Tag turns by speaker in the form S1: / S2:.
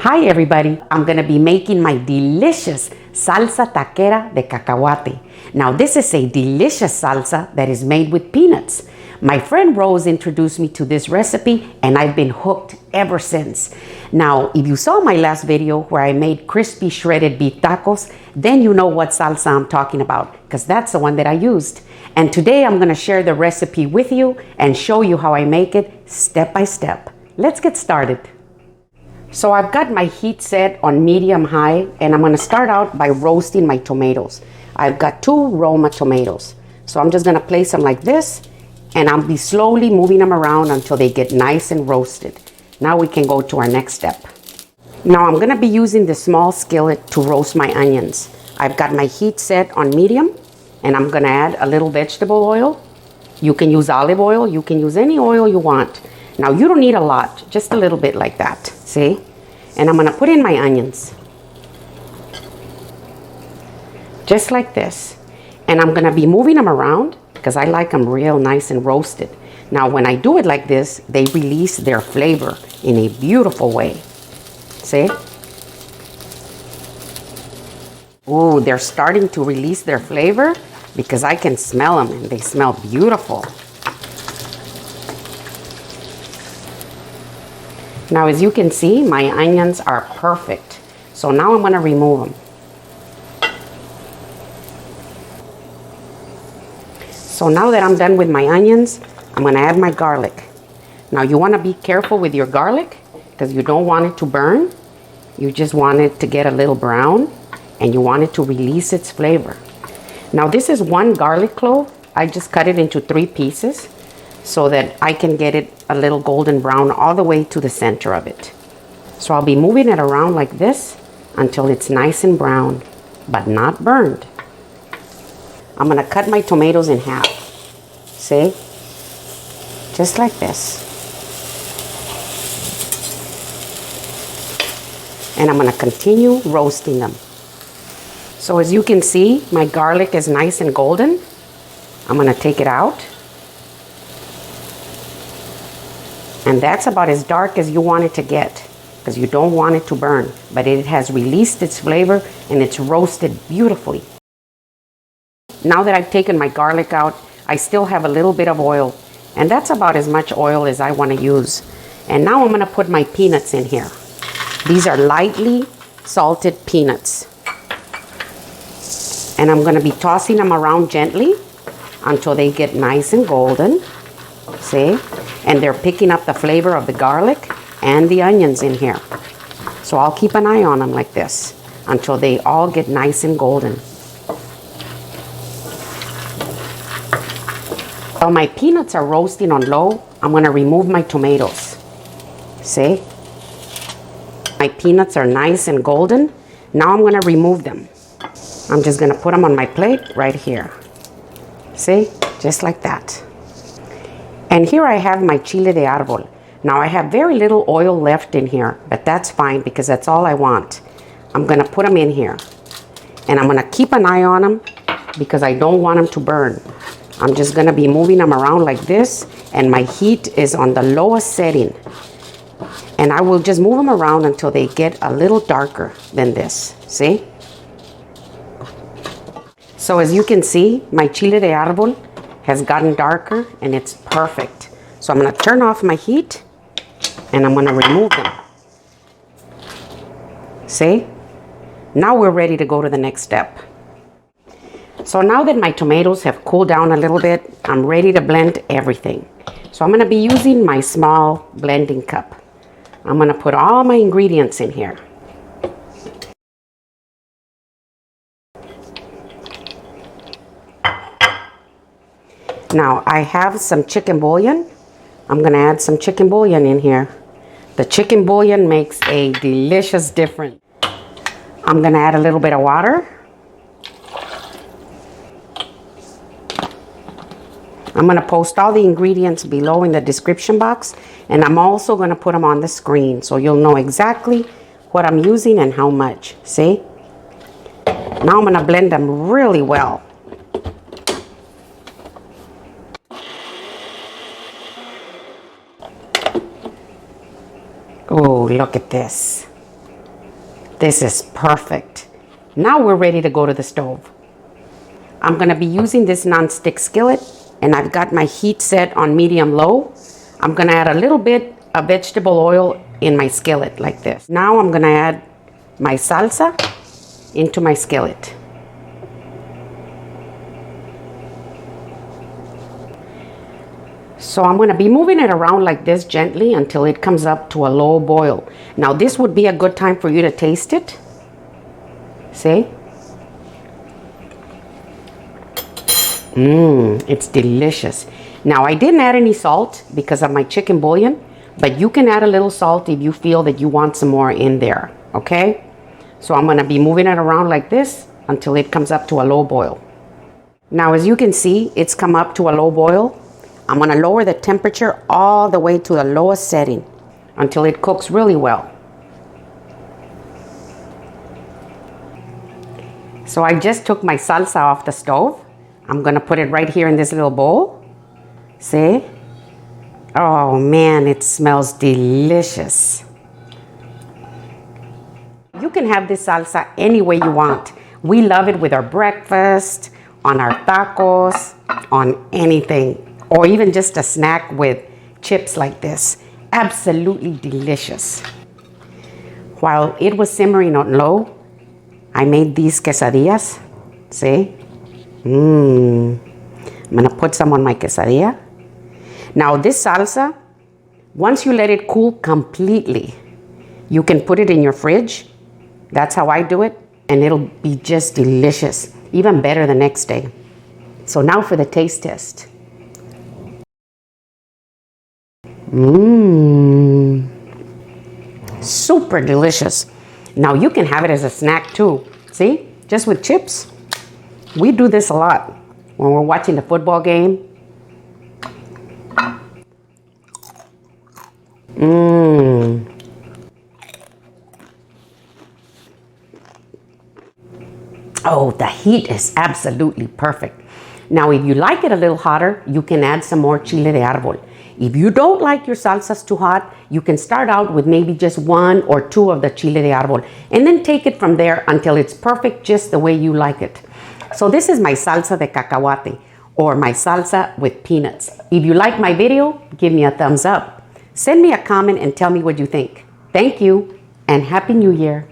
S1: Hi everybody, I'm gonna be making my delicious salsa taquera de cacahuate. Now this is a delicious salsa that is made with peanuts. My friend Rose introduced me to this recipe and I've been hooked ever since. Now if you saw my last video where I made crispy shredded beef tacos, then you know what salsa I'm talking about because that's the one that I used. And today I'm gonna share the recipe with you and show you how I make it step by step. Let's get started. So I've got my heat set on medium high and I'm going to start out by roasting my tomatoes. I've got 2 Roma tomatoes. So I'm just going to place them like this and I'll be slowly moving them around until they get nice and roasted. Now we can go to our next step. Now I'm going to be using the small skillet to roast my onions. I've got my heat set on medium and I'm going to add a little vegetable oil. You can use olive oil, you can use any oil you want. Now you don't need a lot, just a little bit like that, see? And I'm gonna put in my onions. Just like this. And I'm gonna be moving them around because I like them real nice and roasted. Now when I do it like this, they release their flavor in a beautiful way. See? Ooh, they're starting to release their flavor because I can smell them and they smell beautiful. Now as you can see, my onions are perfect. So now I'm going to remove them. So now that I'm done with my onions, I'm going to add my garlic. Now you want to be careful with your garlic because you don't want it to burn. You just want it to get a little brown and you want it to release its flavor. Now this is 1 garlic clove. I just cut it into 3 pieces so that I can get it a little golden brown all the way to the center of it. So I'll be moving it around like this until it's nice and brown, but not burned. I'm gonna cut my tomatoes in half. See? Just like this. And I'm gonna continue roasting them. So as you can see, my garlic is nice and golden. I'm gonna take it out. And that's about as dark as you want it to get because you don't want it to burn, but it has released its flavor and it's roasted beautifully. Now that I've taken my garlic out, I still have a little bit of oil, and that's about as much oil as I want to use. And now I'm going to put my peanuts in here. These are lightly salted peanuts. And I'm going to be tossing them around gently until they get nice and golden. See? And they're picking up the flavor of the garlic and the onions in here. So I'll keep an eye on them like this until they all get nice and golden. While my peanuts are roasting on low, I'm going to remove my tomatoes. See? My peanuts are nice and golden. Now I'm going to remove them. I'm just going to put them on my plate right here. See? Just like that. And here I have my Chile de Arbol. Now I have very little oil left in here, but that's fine because that's all I want. I'm going to put them in here. And I'm going to keep an eye on them because I don't want them to burn. I'm just going to be moving them around like this, and my heat is on the lowest setting. And I will just move them around until they get a little darker than this. See? So as you can see, my Chile de Arbol has gotten darker and it's perfect. So I'm going to turn off my heat and I'm going to remove them. See? Now we're ready to go to the next step. So now that my tomatoes have cooled down a little bit, I'm ready to blend everything. So I'm going to be using my small blending cup. I'm going to put all my ingredients in here. Now I have some chicken bouillon. I'm going to add some chicken bouillon in here. The chicken bouillon makes a delicious difference. I'm going to add a little bit of water. I'm going to post all the ingredients below in the description box, and I'm also going to put them on the screen so you'll know exactly what I'm using and how much. See? Now I'm going to blend them really well. Oh, look at this. This is perfect. Now we're ready to go to the stove. I'm gonna be using this non-stick skillet, and I've got my heat set on medium-low. I'm gonna add a little bit of vegetable oil in my skillet like this. Now I'm gonna add my salsa into my skillet. So I'm gonna be moving it around like this gently until it comes up to a low boil. Now this would be a good time for you to taste it. See? It's delicious. Now I didn't add any salt because of my chicken bouillon, but you can add a little salt if you feel that you want some more in there, okay? So I'm gonna be moving it around like this until it comes up to a low boil. Now as you can see, it's come up to a low boil. I'm gonna lower the temperature all the way to the lowest setting until it cooks really well. So I just took my salsa off the stove. I'm gonna put it right here in this little bowl. See? Oh man, it smells delicious. You can have this salsa any way you want. We love it with our breakfast, on our tacos, on anything, or even just a snack with chips like this. Absolutely delicious. While it was simmering on low, I made these quesadillas. See? I'm gonna put some on my quesadilla. Now this salsa, once you let it cool completely, you can put it in your fridge. That's how I do it, and it'll be just delicious, even better the next day. So now for the taste test. Super delicious. Now you can have it as a snack too. See, just with chips. We do this a lot when we're watching the football game. Oh, the heat is absolutely perfect. Now, if you like it a little hotter, you can add some more chile de arbol. If you don't like your salsas too hot, you can start out with maybe just 1 or 2 of the chile de arbol and then take it from there until it's perfect just the way you like it. So this is my salsa de cacahuate, or my salsa with peanuts. If you like my video, give me a thumbs up. Send me a comment and tell me what you think. Thank you, and Happy New Year.